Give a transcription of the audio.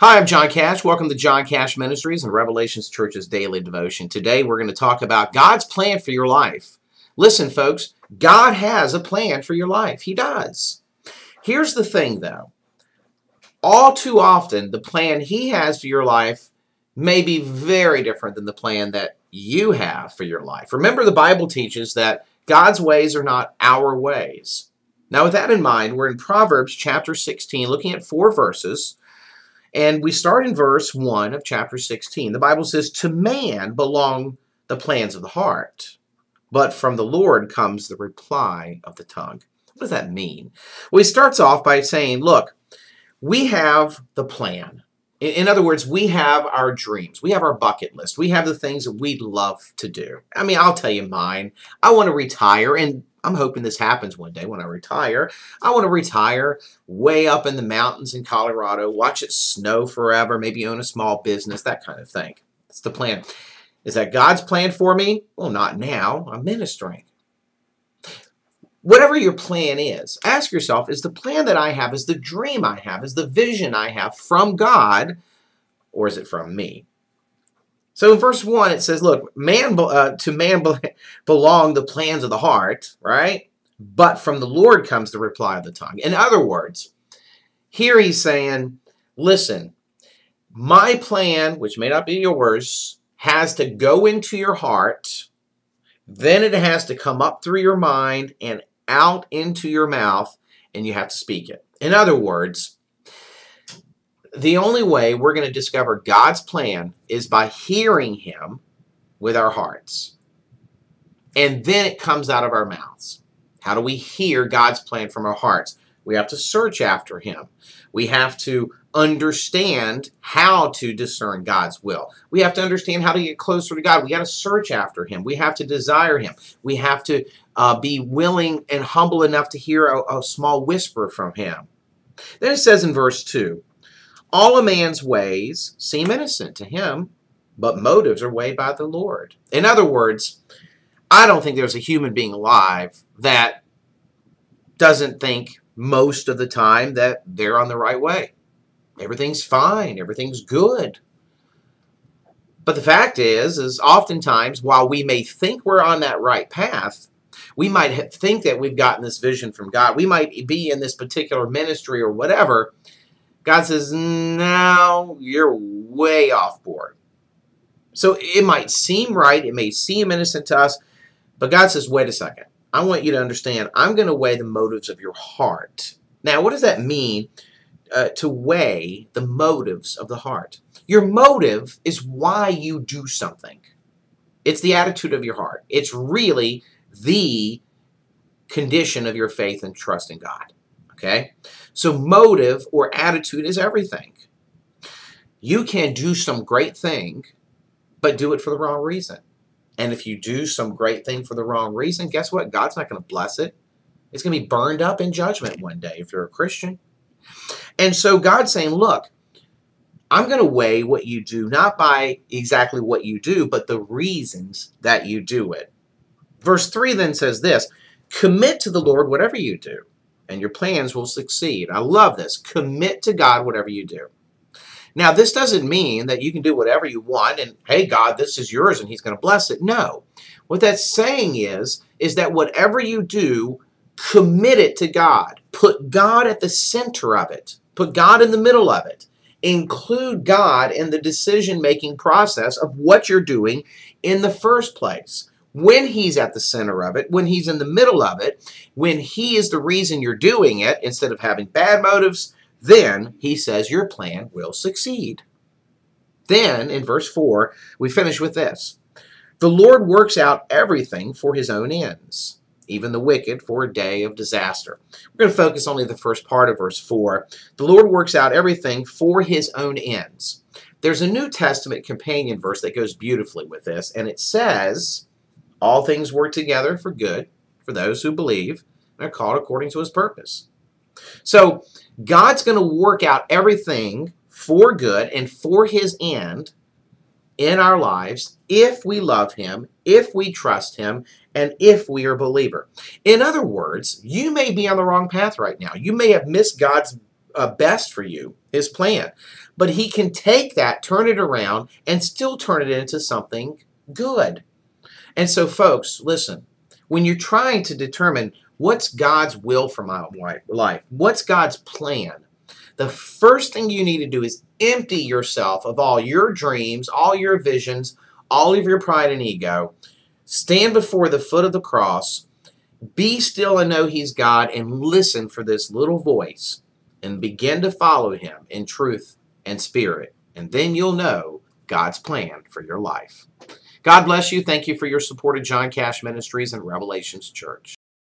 Hi, I'm John Cash. Welcome to John Cash Ministries and Revelations Church's Daily Devotion. Today we're going to talk about God's plan for your life. Listen, folks, God has a plan for your life. He does. Here's the thing, though. All too often, the plan He has for your life may be very different than the plan that you have for your life. Remember, the Bible teaches that God's ways are not our ways. Now, with that in mind, we're in Proverbs chapter 16, looking at 4 verses. And we start in verse 1 of chapter 16. The Bible says, "To man belong the plans of the heart, but from the Lord comes the reply of the tongue." What does that mean? Well, he starts off by saying, look, we have the plan. In other words, we have our dreams. We have our bucket list. We have the things that we'd love to do. I mean, I'll tell you mine. I want to retire, and I'm hoping this happens one day when I retire. I want to retire way up in the mountains in Colorado, watch it snow forever, maybe own a small business, that kind of thing. That's the plan. Is that God's plan for me? Well, not now. I'm ministering. Whatever your plan is, ask yourself, is the plan that I have, is the dream I have, is the vision I have from God, or is it from me? So in verse 1, it says, look, to man belong the plans of the heart, right? But from the Lord comes the reply of the tongue. In other words, here he's saying, listen, my plan, which may not be yours, has to go into your heart, then it has to come up through your mind and out into your mouth, and you have to speak it. In other words, the only way we're going to discover God's plan is by hearing Him with our hearts. And then it comes out of our mouths. How do we hear God's plan from our hearts? We have to search after Him. We have to understand how to discern God's will. We have to understand how to get closer to God. We got to search after Him. We have to desire Him. We have to be willing and humble enough to hear a small whisper from Him. Then it says in verse 2, all a man's ways seem innocent to him, but motives are weighed by the Lord. In other words, I don't think there's a human being alive that doesn't think most of the time that they're on the right way. Everything's fine. Everything's good. But the fact is oftentimes, while we may think we're on that right path, we might think that we've gotten this vision from God. We might be in this particular ministry or whatever. God says, no, you're way off board. So it might seem right. It may seem innocent to us. But God says, wait a second. I want you to understand, I'm going to weigh the motives of your heart. Now, what does that mean, to weigh the motives of the heart? Your motive is why you do something. It's the attitude of your heart. It's really the condition of your faith and trust in God. Okay? So motive or attitude is everything. You can do some great thing, but do it for the wrong reason. And if you do some great thing for the wrong reason, guess what? God's not going to bless it. It's going to be burned up in judgment one day if you're a Christian. And so God's saying, look, I'm going to weigh what you do, not by exactly what you do, but the reasons that you do it. Verse 3 then says this, commit to the Lord whatever you do, and your plans will succeed. I love this. Commit to God whatever you do. Now, this doesn't mean that you can do whatever you want and, hey, God, this is yours and He's going to bless it. No. What that's saying is that whatever you do, commit it to God. Put God at the center of it. Put God in the middle of it. Include God in the decision-making process of what you're doing in the first place. When He's at the center of it, when He's in the middle of it, when He is the reason you're doing it, instead of having bad motives, then He says your plan will succeed. Then, in verse 4, we finish with this. The Lord works out everything for His own ends, even the wicked for a day of disaster. We're going to focus only the first part of verse 4. The Lord works out everything for His own ends. There's a New Testament companion verse that goes beautifully with this, and it says, all things work together for good for those who believe and are called according to His purpose. So God's going to work out everything for good and for His end in our lives if we love Him, if we trust Him, and if we are a believer. In other words, you may be on the wrong path right now. You may have missed God's best for you, his plan. But he can take that, turn it around, and still turn it into something good. And so, folks, listen, when you're trying to determine what's God's will for my life, what's God's plan, the first thing you need to do is empty yourself of all your dreams, all your visions, all of your pride and ego. Stand before the foot of the cross. Be still and know he's God, and listen for this little voice and begin to follow him in truth and spirit. And then you'll know God's plan for your life. God bless you. Thank you for your support of John Cash Ministries and Revelations Church.